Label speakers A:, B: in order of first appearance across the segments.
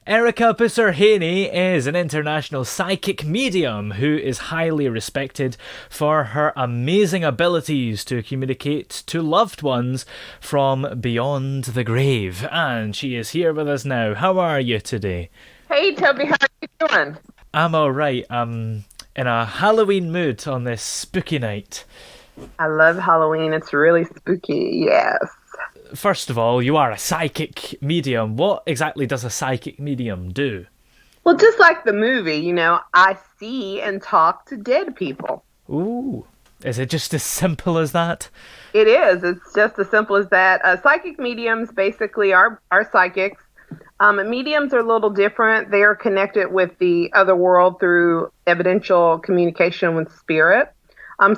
A: Ericka Boussarhane is an international psychic medium who is highly respected for her amazing abilities to communicate to loved ones from beyond the grave. And she is here with us now. How are you today?
B: Hey Toby, how are you doing?
A: I'm alright. I'm in a Halloween mood on this spooky night.
B: I love Halloween. It's really spooky. Yes.
A: First of all, you are a psychic medium. What exactly does a psychic medium do?
B: Well, just like the movie, I see and talk to dead people.
A: Ooh. Is it just as simple as that?
B: It is. It's just as simple as that. Psychic mediums basically are psychics. Mediums are a little different. They are connected with the other world through evidential communication with spirit.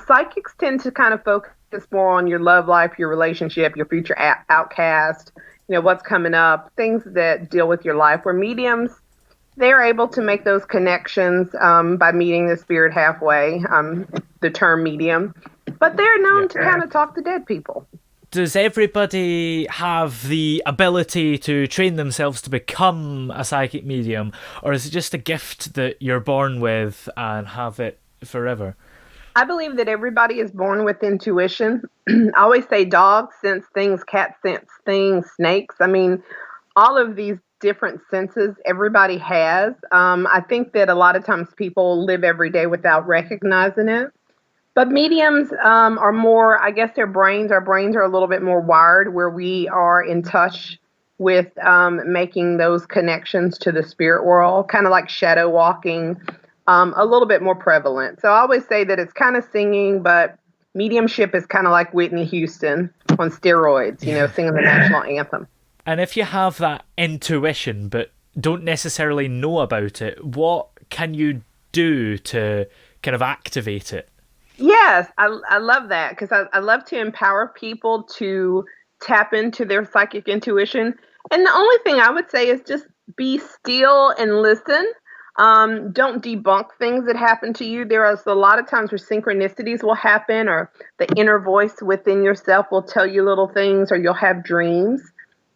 B: Psychics tend to kind of focus more on your love life, your relationship, your future outcast, what's coming up, things that deal with your life. Where mediums, they're able to make those connections by meeting the spirit halfway, the term medium. But they're known to kind of talk to dead people.
A: Does everybody have the ability to train themselves to become a psychic medium, or is it just a gift that you're born with and have it forever?
B: I believe that everybody is born with intuition. I always say dogs sense things, cats sense things, snakes. I mean, all of these different senses everybody has. I think that a lot of times people live every day without recognizing it. But mediums are more, I guess our brains are a little bit more wired where we are in touch with making those connections to the spirit world, kind of like shadow walking, a little bit more prevalent. So I always say that it's kind of singing, but mediumship is kind of like Whitney Houston on steroids, singing the national anthem.
A: And if you have that intuition but don't necessarily know about it, what can you do to kind of activate it?
B: Yes, I love that because I love to empower people to tap into their psychic intuition. And the only thing I would say is just be still and listen. Don't debunk things that happen to you. There is a lot of times where synchronicities will happen, or the inner voice within yourself will tell you little things, or you'll have dreams.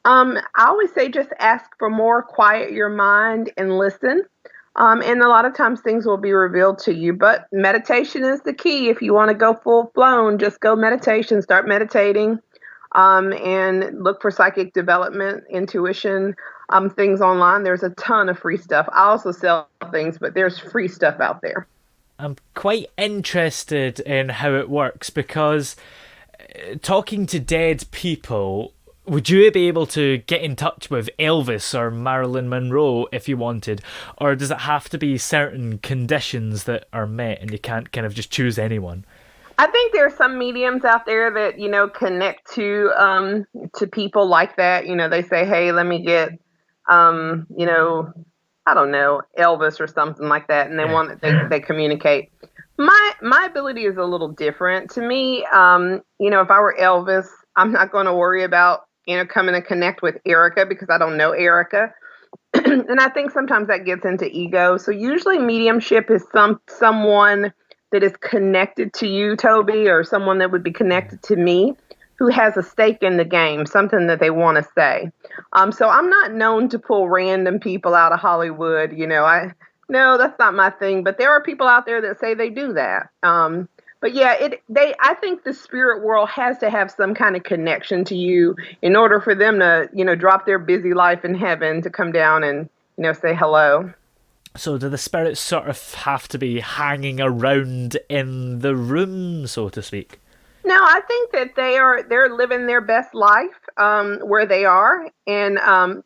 B: I always say just ask for more, quiet your mind, and listen. And a lot of times things will be revealed to you, but meditation is the key. If you want to go full blown, just go meditation, start meditating, and look for psychic development, intuition, things online. There's a ton of free stuff. I also sell things, but there's free stuff out there.
A: I'm quite interested in how it works because talking to dead people, would you be able to get in touch with Elvis or Marilyn Monroe if you wanted? Or does it have to be certain conditions that are met and you can't kind of just choose anyone?
B: I think there are some mediums out there that, connect to people like that. They say, hey, let me get, I don't know, Elvis or something like that. And they communicate. My ability is a little different. To me, if I were Elvis, I'm not going to worry about coming and connect with Ericka because I don't know Ericka. And I think sometimes that gets into ego. So usually mediumship is someone that is connected to you, Toby, or someone that would be connected to me who has a stake in the game, something that they want to say. So I'm not known to pull random people out of Hollywood. No, that's not my thing. But there are people out there that say they do that. But yeah, I think the spirit world has to have some kind of connection to you in order for them to, drop their busy life in heaven to come down and, say hello.
A: So do the spirits sort of have to be hanging around in the room, so to speak?
B: No, I think that they're living their best life where they are in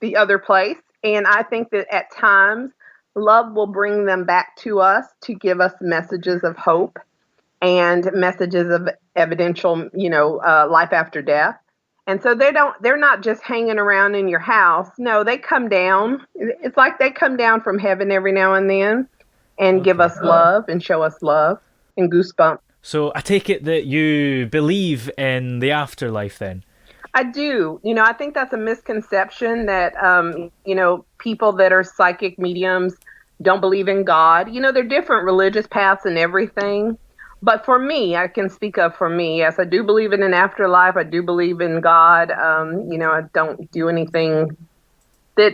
B: the other place. And I think that at times love will bring them back to us to give us messages of hope and messages of evidential, life after death. And so they're not just hanging around in your house. No, they come down. It's like they come down from heaven every now and then and give us love and show us love and goosebumps.
A: So I take it that you believe in the afterlife then?
B: I do. I think that's a misconception that, people that are psychic mediums don't believe in God. There are different religious paths and everything. But for me, I can speak of for me. Yes, I do believe in an afterlife. I do believe in God. I don't do anything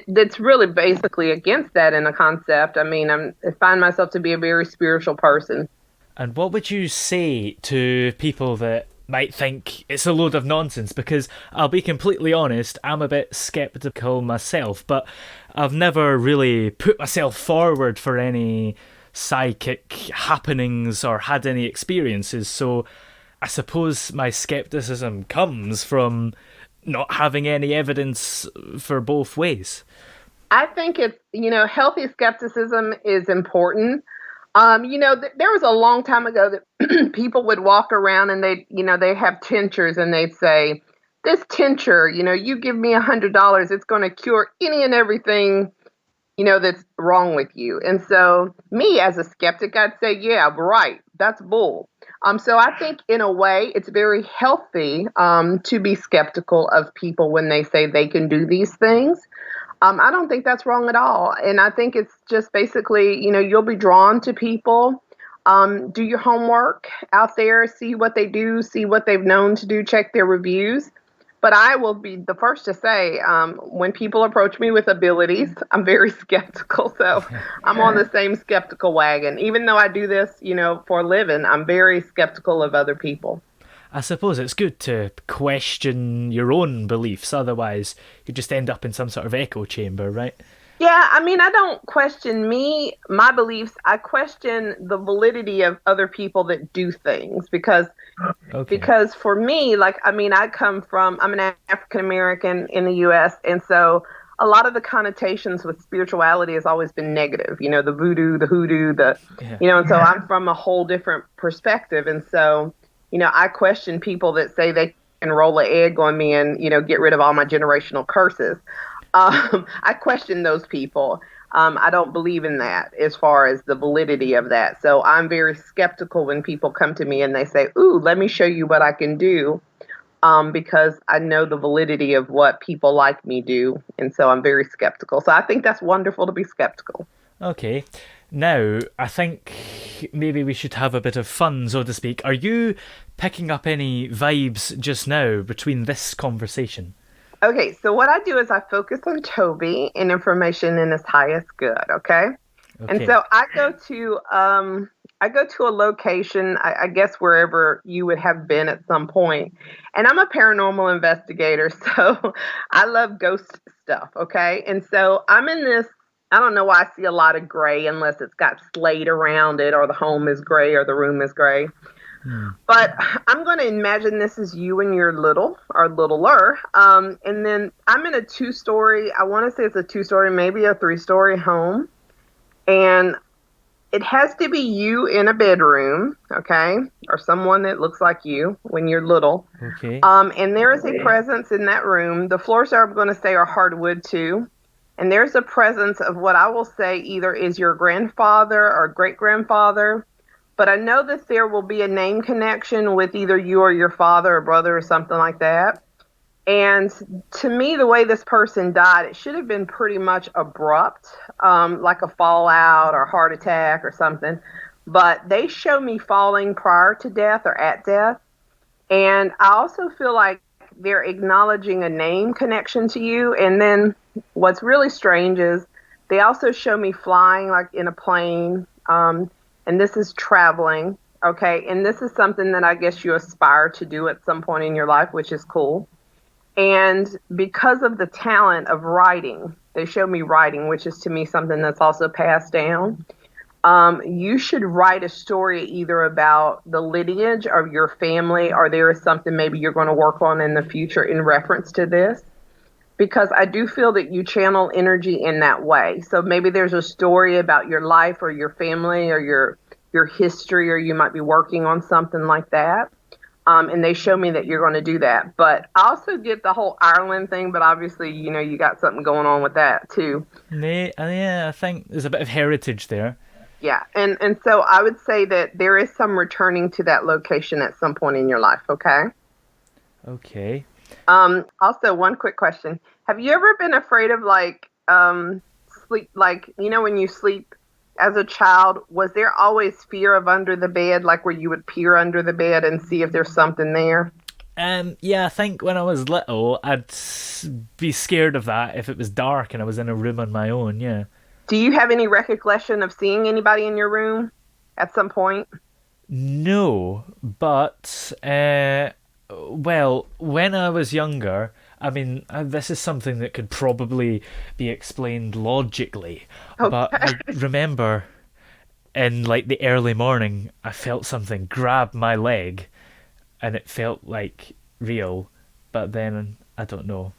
B: that's really basically against that in a concept. I mean, I find myself to be a very spiritual person.
A: And what would you say to people that might think it's a load of nonsense? Because I'll be completely honest, I'm a bit skeptical myself, but I've never really put myself forward for any psychic happenings or had any experiences, so I suppose my skepticism comes from not having any evidence for both ways.
B: I think it's, healthy skepticism is important. There was a long time ago that people would walk around and they have tinctures and they'd say, this tincture, you give me $100, it's going to cure any and everything, that's wrong with you. And so me as a skeptic, I'd say, yeah, right. That's bull. So I think in a way it's very healthy to be skeptical of people when they say they can do these things. I don't think that's wrong at all. And I think it's just basically, you'll be drawn to people. Do your homework out there, see what they do, see what they've known to do, check their reviews. But I will be the first to say, when people approach me with abilities, I'm very skeptical. So I'm on the same skeptical wagon. Even though I do this, for a living, I'm very skeptical of other people.
A: I suppose it's good to question your own beliefs, otherwise you just end up in some sort of echo chamber, right?
B: Yeah, I mean, I don't question my beliefs. I question the validity of other people that do things because for me, I'm an African American in the U.S. And so a lot of the connotations with spirituality has always been negative, the voodoo, the hoodoo, and so I'm from a whole different perspective. And so, I question people that say they can roll an egg on me and, get rid of all my generational curses. I question those people. I don't believe in that as far as the validity of that. So I'm very skeptical when people come to me and they say, ooh, let me show you what I can do, because I know the validity of what people like me do. And so I'm very skeptical. So I think that's wonderful to be skeptical.
A: Okay. Now, I think maybe we should have a bit of fun, so to speak. Are you picking up any vibes just now between this conversation?
B: Okay, so what I do is I focus on Toby and information in his highest good, okay? And so I go to a location, I guess wherever you would have been at some point. And I'm a paranormal investigator, so I love ghost stuff, okay? And so I'm in this, I don't know why I see a lot of gray unless it's got slate around it or the home is gray or the room is gray. But I'm going to imagine this is you when you're little or littler. And then I'm in a 2-story, I want to say it's a 2-story, maybe a 3-story home. And it has to be you in a bedroom, okay? Or someone that looks like you when you're little.
A: Okay.
B: And there is a presence in that room. The floors are, I'm going to say, are hardwood too. And there's a presence of what I will say either is your grandfather or great-grandfather. But I know that there will be a name connection with either you or your father or brother or something like that. And to me, the way this person died, it should have been pretty much abrupt, like a fallout or heart attack or something. But they show me falling prior to death or at death. And I also feel like they're acknowledging a name connection to you. And then what's really strange is they also show me flying like in a plane. And this is traveling, okay? And this is something that I guess you aspire to do at some point in your life, which is cool. And because of the talent of writing, they show me writing, which is to me something that's also passed down. You should write a story either about the lineage of your family or there is something maybe you're going to work on in the future in reference to this. Because I do feel that you channel energy in that way. So maybe there's a story about your life or your family or your history, or you might be working on something like that. And they show me that you're going to do that. But I also get the whole Ireland thing, but obviously, you got something going on with that too.
A: Yeah, I think there's a bit of heritage there.
B: Yeah, and so I would say that there is some returning to that location at some point in your life, okay?
A: Okay.
B: Also, one quick question. Have you ever been afraid of sleep, when you sleep as a child, was there always fear of under the bed, like where you would peer under the bed and see if there's something there?
A: Yeah, I think when I was little, be scared of that if it was dark and I was in a room on my own, yeah.
B: Do you have any recollection of seeing anybody in your room at some point?
A: No, but well, when I was younger, I mean, this is something that could probably be explained logically, but
B: Okay.
A: I remember in like the early morning, I felt something grab my leg, and it felt like real, but then I don't know.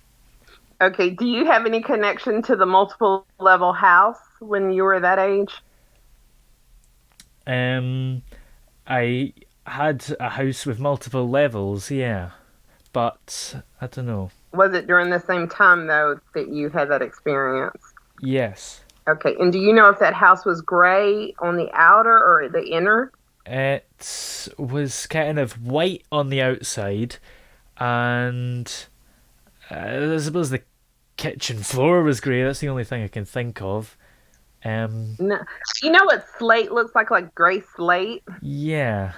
B: Okay. Do you have any connection to the multiple level house when you were that age?
A: Um, I had a house with multiple levels, yeah, but I don't know.
B: Was it during the same time, though, that you had that experience?
A: Yes.
B: Okay. And do you know if that house was gray on the outer or the inner?
A: It was kind of white on the outside, and I suppose the kitchen floor was grey. That's the only thing I can think of.
B: No. You know what slate looks like gray slate?
A: Yeah,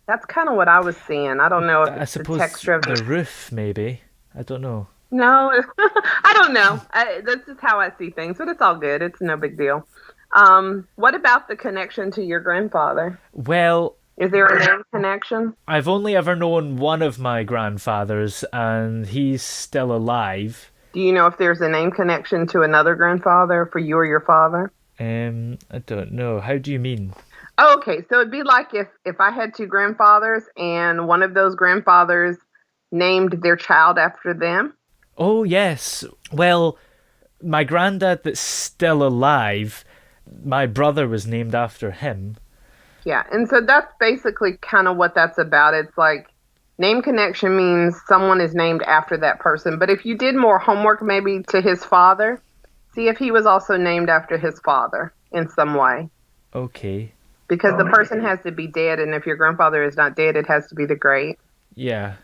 B: That's kind of what I was seeing. I don't know if
A: I
B: it's the
A: suppose
B: texture of
A: the
B: the.
A: roof, maybe. I don't know.
B: No, I don't know. That's just how I see things, but it's all good. It's no big deal. What about the connection to your grandfather?
A: Well,
B: Is there a name connection?
A: I've only ever known one of my grandfathers, and he's still alive.
B: Do you know if there's a name connection to another grandfather for you or your father?
A: I don't know. How do you mean?
B: Oh, okay, so it'd be like if I had two grandfathers and one of those grandfathers named their child after them.
A: Oh, yes. Well, my granddad that's still alive, my brother was named after him.
B: Yeah, and so that's basically kind of what that's about. It's like name connection means someone is named after that person. But if you did more homework maybe to his father, see if he was also named after his father in some way.
A: Okay.
B: Because the person has to be dead, and if your grandfather is not dead, it has to be the great.
A: Yeah.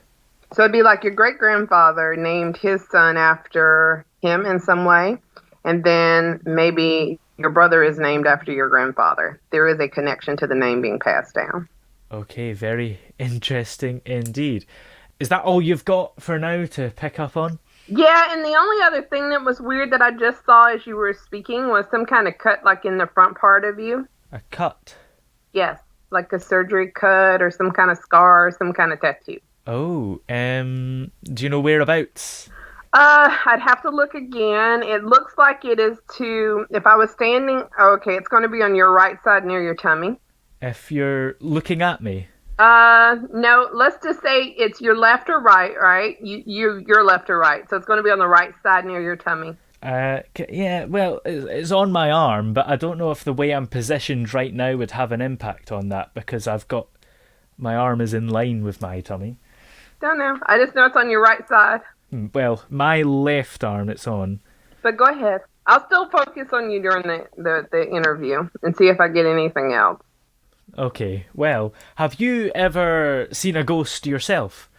B: So it'd be like your great grandfather named his son after him in some way, and then maybe your brother is named after your grandfather. There is a connection to the name being passed down.
A: Okay, very interesting indeed. Is that all you've got for now to pick up on?
B: Yeah, and the only other thing that was weird that I just saw as you were speaking was some kind of cut like in the front part of you.
A: A cut.
B: Yes, like a surgery cut or some kind of scar or some kind of tattoo.
A: Oh, do you know whereabouts?
B: I'd have to look again. It looks like it is if I was standing, okay, it's going to be on your right side near your tummy.
A: If you're looking at me.
B: No, let's just say it's your left or right, right? You're left or right. So it's going to be on the right side near your tummy.
A: Yeah, well, it's on my arm, but I don't know if the way I'm positioned right now would have an impact on that because my arm is in line with my tummy.
B: Don't know. I just know it's on your right side.
A: Well, my left arm it's on.
B: But go ahead. I'll still focus on you during the interview and see if I get anything else.
A: Okay, well, have you ever seen a ghost yourself?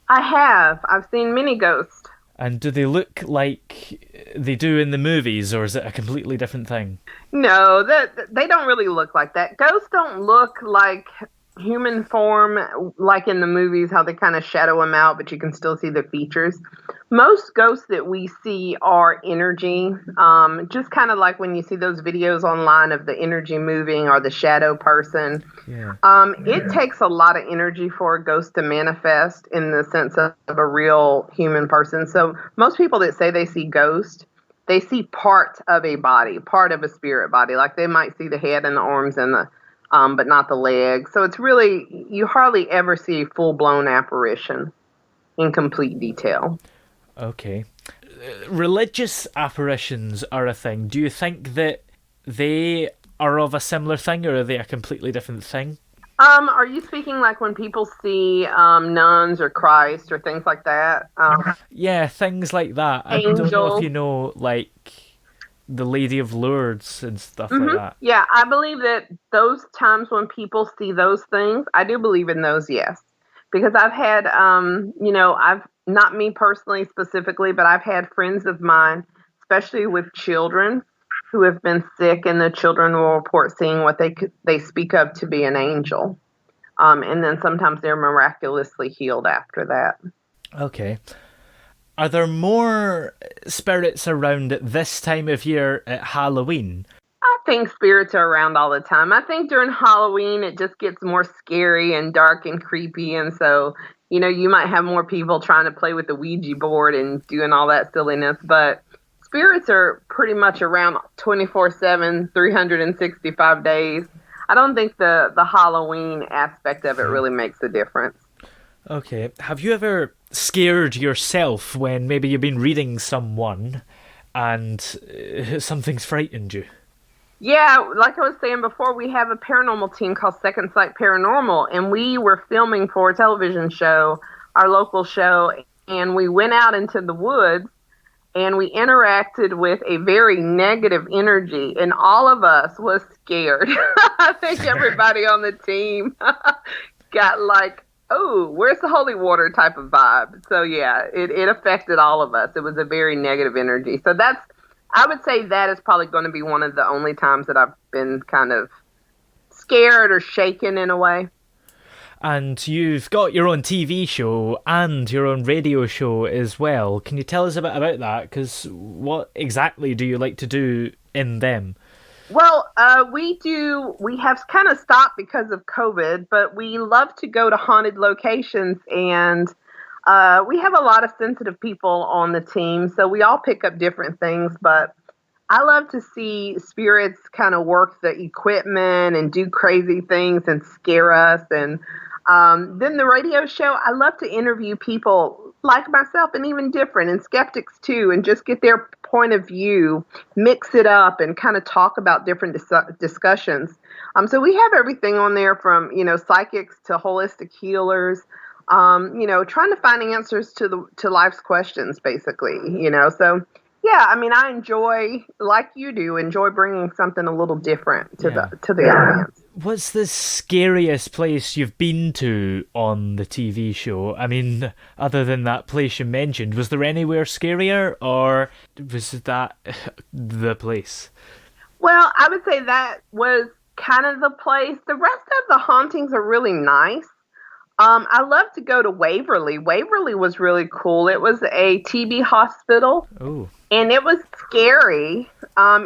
B: I have. I've seen many ghosts.
A: And do they look like they do in the movies, or is it a completely different thing?
B: No, they don't really look like that. Ghosts don't look like human form like in the movies, how they kind of shadow them out, but you can still see the features. Most ghosts that we see are energy, just kind of like when you see those videos online of the energy moving or the shadow person.
A: Yeah.
B: It takes a lot of energy for a ghost to manifest in the sense of a real human person. So most people that say they see ghosts, they see part of a body, part of a spirit body. Like they might see the head and the arms and but not the legs. So it's really, you hardly ever see full-blown apparition in complete detail.
A: Okay. Religious apparitions are a thing. Do you think that they are of a similar thing, or are they a completely different thing?
B: Are you speaking like when people see nuns or Christ or things like that?
A: Yeah, things like that. I don't know if you know, like, the Lady of Lourdes and stuff like that.
B: Yeah, I believe that those times when people see those things, I do believe in those, yes. Because I've had, I've, not me personally specifically, but I've had friends of mine, especially with children, who have been sick, and the children will report seeing what they speak of to be an angel. And then sometimes they're miraculously healed after that.
A: Okay. Are there more spirits around at this time of year at Halloween?
B: I think spirits are around all the time. I think during Halloween, it just gets more scary and dark and creepy. And so, you might have more people trying to play with the Ouija board and doing all that silliness. But spirits are pretty much around 24/7, 365 days. I don't think the Halloween aspect of it really makes a difference.
A: Okay. Have you ever scared yourself when maybe you've been reading someone and something's frightened you?
B: Yeah, like I was saying before, we have a paranormal team called Second Sight Paranormal, and we were filming for a television show, our local show, and we went out into the woods and we interacted with a very negative energy, and all of us was scared. I think everybody on the team got like, oh, where's the holy water type of vibe. So yeah, it affected all of us. It was a very negative energy. So I would say that is probably going to be one of the only times that I've been kind of scared or shaken in a way.
A: And you've got your own TV show and your own radio show as well. Can you tell us a bit about that? Because what exactly do you like to do in them?
B: Well, we have kind of stopped because of COVID, but we love to go to haunted locations, and we have a lot of sensitive people on the team, so we all pick up different things, but I love to see spirits kind of work the equipment and do crazy things and scare us. And then the radio show, I love to interview people like myself and even different and skeptics too, and just get their point of view, mix it up and kind of talk about different discussions. So we have everything on there from, psychics to holistic healers, trying to find answers to life's questions, basically, so yeah, I mean, I enjoy, like you do, bringing something a little different to the audience.
A: What's the scariest place you've been to on the TV show? I mean, other than that place you mentioned, was there anywhere scarier, or was that the place?
B: Well, I would say that was kind of the place. The rest of the hauntings are really nice. I love to go to Waverly. Waverly was really cool. It was a TB hospital.
A: Oh.
B: And it was scary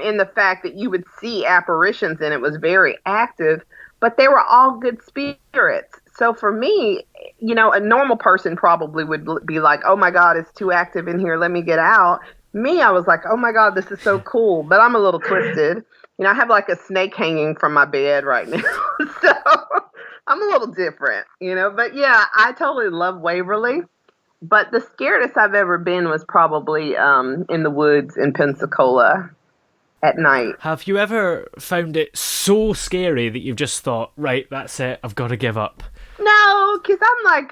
B: in the fact that you would see apparitions, and it was very active, but they were all good spirits. So for me, a normal person probably would be like, oh my God, it's too active in here. Let me get out. Me, I was like, oh my God, this is so cool. But I'm a little twisted. I have like a snake hanging from my bed right now. So I'm a little different, But yeah, I totally love Waverly. But the scariest I've ever been was probably in the woods in Pensacola at night.
A: Have you ever found it so scary that you've just thought, right, that's it, I've got to give up?
B: No, because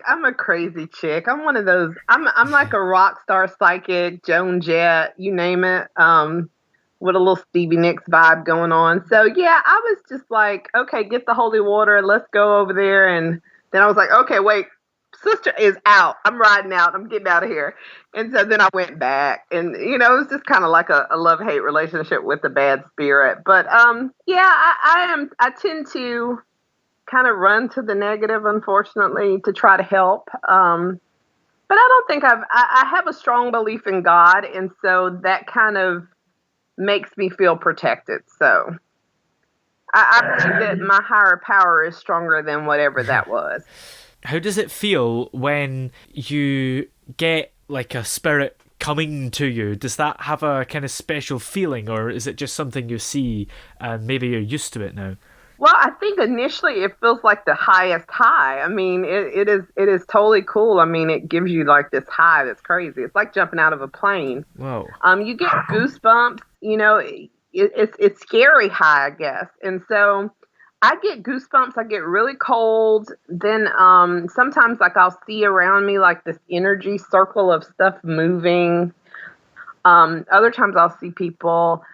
B: I'm a crazy chick. I'm one of those, I'm like a rock star psychic, Joan Jett, you name it, with a little Stevie Nicks vibe going on. So yeah, I was just like, okay, get the holy water, let's go over there. And then I was like, okay, wait. Sister is out. I'm riding out. I'm getting out of here. And so then I went back, and it was just kind of like a love-hate relationship with the bad spirit. But yeah, I tend to kind of run to the negative, unfortunately, to try to help. But I don't think I have a strong belief in God, and so that kind of makes me feel protected. So I believe that my higher power is stronger than whatever that was.
A: How does it feel when you get like a spirit coming to you? Does that have a kind of special feeling, or is it just something you see and maybe you're used to it now?
B: Well, I think initially it feels like the highest high. I mean, it is totally cool. I mean, it gives you like this high that's crazy. It's like jumping out of a plane.
A: Whoa.
B: You get goosebumps. It's scary high, I guess. And so I get goosebumps. I get really cold. Then sometimes like I'll see around me like this energy circle of stuff moving. Other times I'll see people.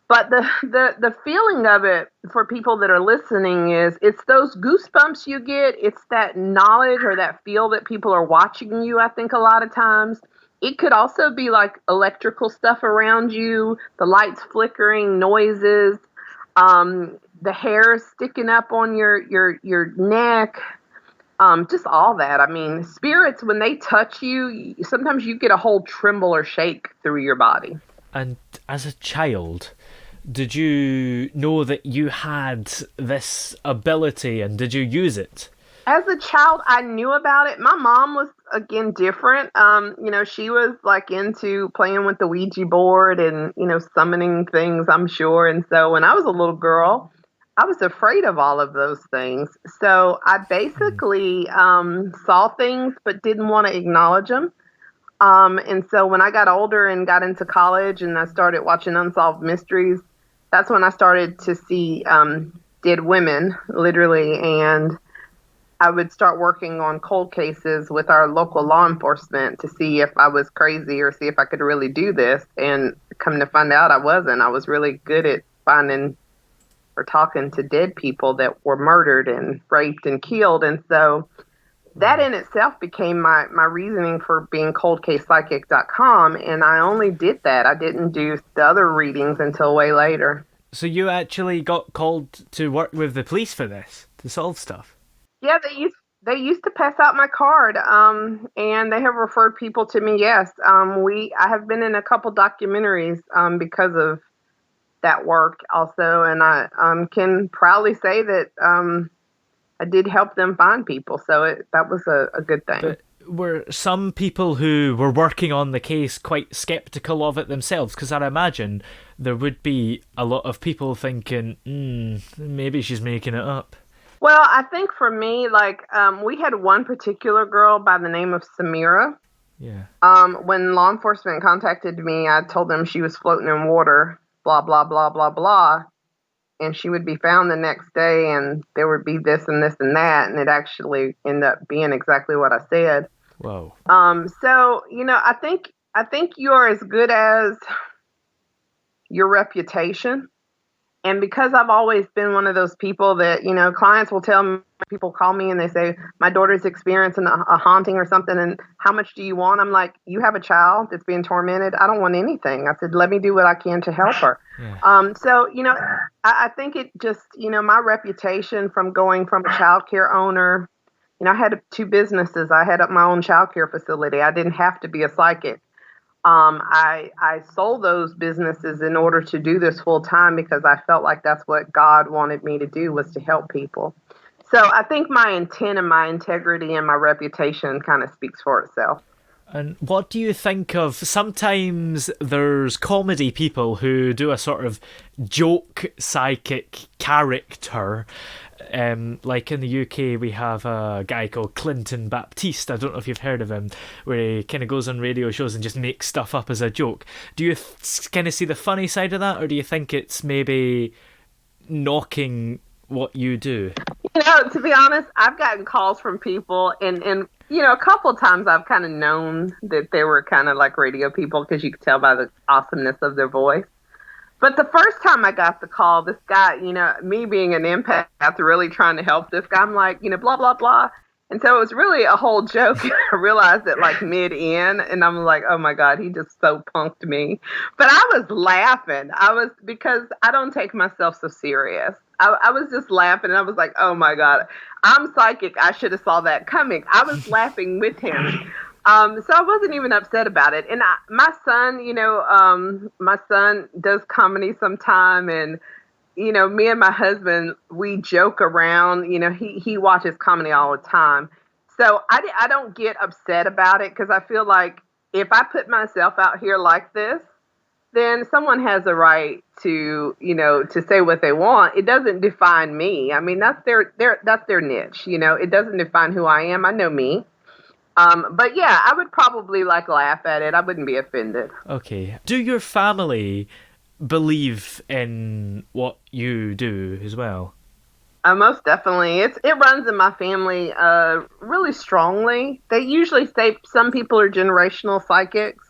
B: But the feeling of it for people that are listening is it's those goosebumps you get. It's that knowledge or that feel that people are watching you, I think, a lot of times. It could also be like electrical stuff around you, the lights flickering, noises, the hair sticking up on your neck. Just all that. I mean, spirits, when they touch you, sometimes you get a whole tremble or shake through your body.
A: And as a child, did you know that you had this ability, and did you use it?
B: As a child, I knew about it. My mom was, again, different. She was like into playing with the Ouija board and, summoning things, I'm sure. And so when I was a little girl, I was afraid of all of those things. So I basically saw things but didn't want to acknowledge them. And so when I got older and got into college and I started watching Unsolved Mysteries, that's when I started to see dead women, literally. And I would start working on cold cases with our local law enforcement to see if I was crazy or see if I could really do this. And come to find out I wasn't. I was really good at finding or talking to dead people that were murdered and raped and killed. And so that in itself became my reasoning for being coldcasepsychic.com. And I only did that. I didn't do the other readings until way later.
A: So you actually got called to work with the police for this, to solve stuff?
B: Yeah, they used to pass out my card, and they have referred people to me. Yes, I have been in a couple documentaries because of that work also, and I can proudly say that I did help them find people. So that was a good thing.
A: But were some people who were working on the case quite skeptical of it themselves? Because I imagine there would be a lot of people thinking, maybe she's making it up.
B: Well, I think for me, we had one particular girl by the name of Samira.
A: Yeah.
B: When law enforcement contacted me, I told them she was floating in water, blah, blah, blah, blah, blah. And she would be found the next day and there would be this and this and that. And it actually ended up being exactly what I said.
A: Whoa.
B: So, I think you're as good as your reputation. And because I've always been one of those people that, clients will tell me, people call me and they say, my daughter's experiencing a haunting or something, and how much do you want? I'm like, you have a child that's being tormented. I don't want anything. I said, let me do what I can to help her. Yeah. I think it just, my reputation from going from a child care owner, I had 2 businesses. I had up my own child care facility. I didn't have to be a psychic. I sold those businesses in order to do this full time because I felt like that's what God wanted me to do, was to help people. So I think my intent and my integrity and my reputation kind of speaks for itself.
A: And what do you think of, sometimes there's comedy people who do a sort of joke psychic character. Like in the UK, we have a guy called Clinton Baptiste. I don't know if you've heard of him, where he kind of goes on radio shows and just makes stuff up as a joke. Do you kind of see the funny side of that, or do you think it's maybe knocking what you do?
B: To be honest, I've gotten calls from people, and a couple of times I've kind of known that they were kind of like radio people because you could tell by the awesomeness of their voice. But the first time I got the call, this guy, me being an empath, really trying to help this guy, I'm like, blah, blah, blah. And so it was really a whole joke. I realized it like mid-in, and I'm like, oh my God, he just so punked me. But I was laughing. Because I don't take myself so serious. I was just laughing, and I was like, oh my God, I'm psychic. I should have saw that coming. I was laughing with him. So I wasn't even upset about it. And my son does comedy sometime, and, me and my husband, we joke around. He watches comedy all the time. So I don't get upset about it because I feel like if I put myself out here like this, then someone has a right to, to say what they want. It doesn't define me. I mean, that's their niche. It doesn't define who I am. I know me. But yeah, I would probably laugh at it. I wouldn't be offended.
A: Okay. Do your family believe in what you do as well?
B: Most definitely. It runs in my family really strongly. They usually say some people are generational psychics,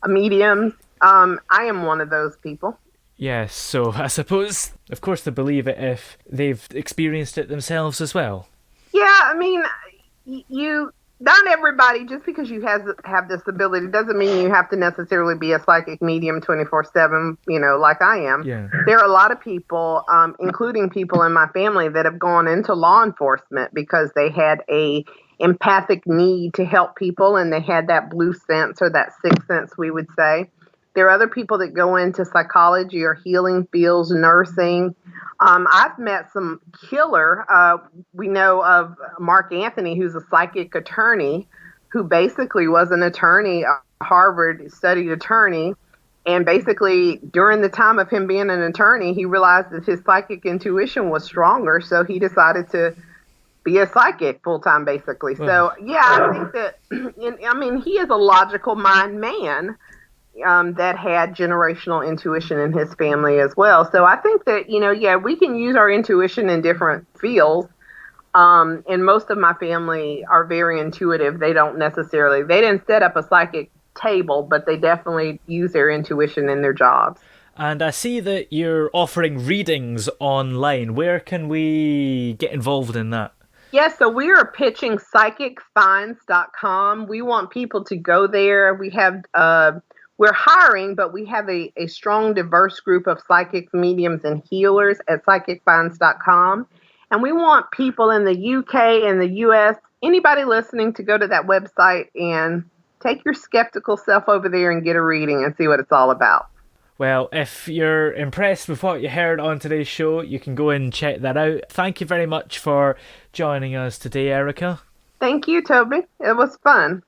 B: mediums. I am one of those people.
A: Yes, so I suppose, of course, they believe it if they've experienced it themselves as well.
B: Yeah, I mean, you not everybody, just because you have this ability doesn't mean you have to necessarily be a psychic medium 24/7, like I am.
A: Yeah.
B: There are a lot of people, including people in my family, that have gone into law enforcement because they had a empathic need to help people, and they had that blue sense, or that sixth sense, we would say. There are other people that go into psychology or healing fields, nursing. I've met some killer. We know of Mark Anthony, who's a psychic attorney, who basically was an attorney, a Harvard studied attorney. And basically, during the time of him being an attorney, he realized that his psychic intuition was stronger. So he decided to be a psychic full time, basically. So, yeah, I think that, he is a logical mind man. That had generational intuition in his family as well. So I think that, we can use our intuition in different fields. And most of my family are very intuitive. They didn't set up a psychic table, but they definitely use their intuition in their jobs.
A: And I see that you're offering readings online. Where can we get involved in that?
B: Yes, so we are pitching psychicfinds.com. We want people to go there. We're hiring, but we have a strong, diverse group of psychics, mediums, and healers at psychicfinds.com. And we want people in the UK and the US, anybody listening, to go to that website and take your skeptical self over there and get a reading and see what it's all about.
A: Well, if you're impressed with what you heard on today's show, you can go and check that out. Thank you very much for joining us today, Ericka.
B: Thank you, Toby. It was fun.